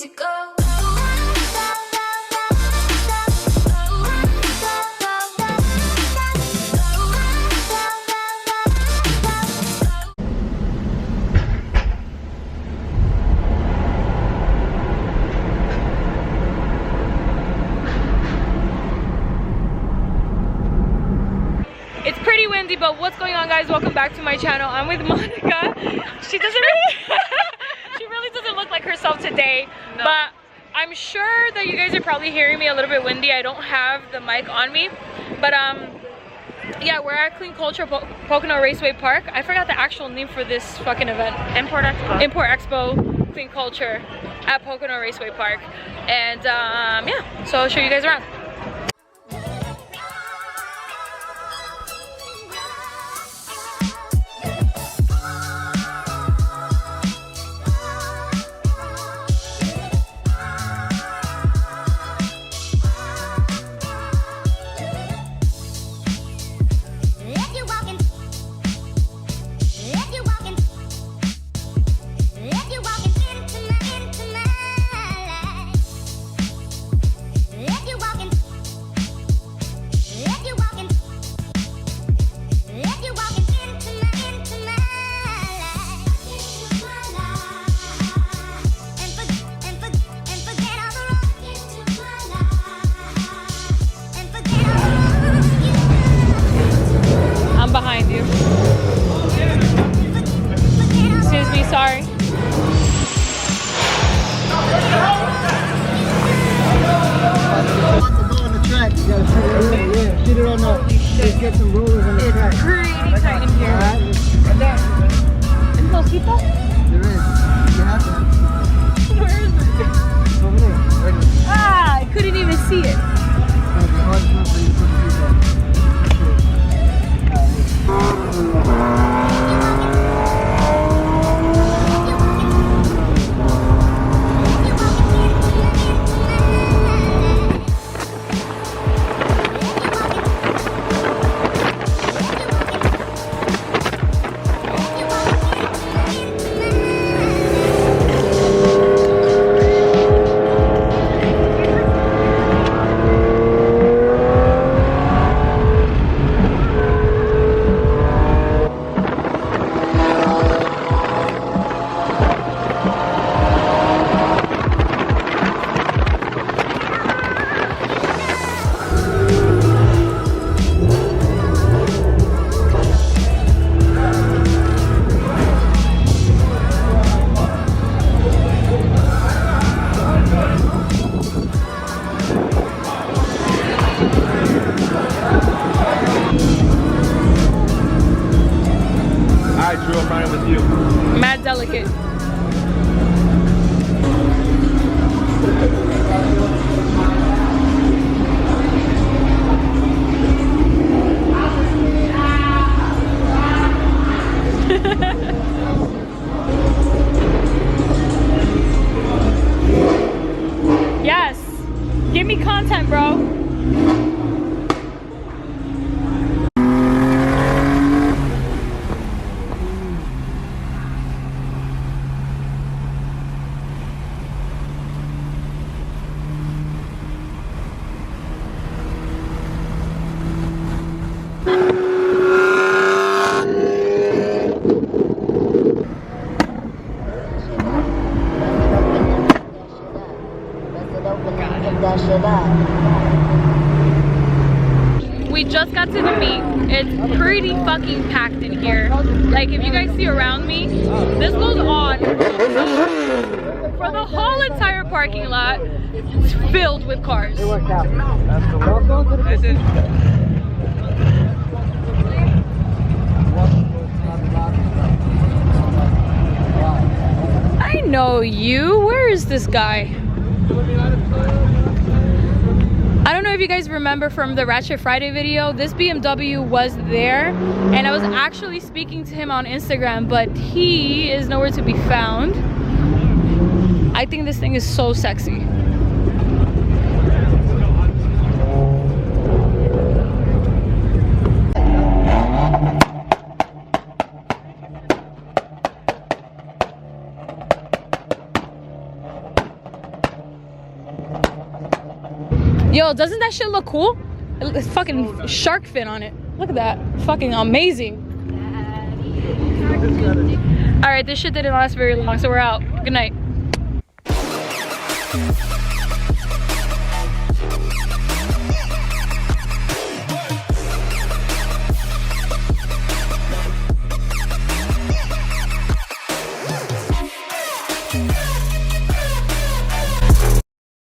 to go. It's pretty windy, but what's going on, guys? Welcome back to my channel. I'm with Monica. She really doesn't look like herself today, no. But I'm sure that you guys are probably hearing me a little bit windy. I don't have the mic on me, but yeah, we're at Clean Culture Pocono Raceway Park. I forgot the actual name for this fucking event. Import Expo Clean Culture at Pocono Raceway Park. And yeah, so I'll show you guys around. Behind you. Excuse me, sorry. On the track, you gotta shoot it on the. Just get some rollers on the track. It's pretty tight in here. Is mosquito? There is. You have to. Where is it? It's over there. Right there. Ah, I couldn't even see it. It's gonna be hard enough for you to put the seat on. Mad delicate. Yes. Give me content, bro. We just got to the meet. It's pretty fucking packed in here. Like, if you guys see around me, this goes on for the whole entire parking lot. It's filled with cars. I know you. Where is this guy? I don't know if you guys remember from the Ratchet Friday video, this BMW was there and I was actually speaking to him on Instagram, but he is nowhere to be found. I think this thing is so sexy. Yo, doesn't that shit look cool? It's fucking shark fin on it. Look at that. Fucking amazing. All right, this shit didn't last very long, so we're out. Good night.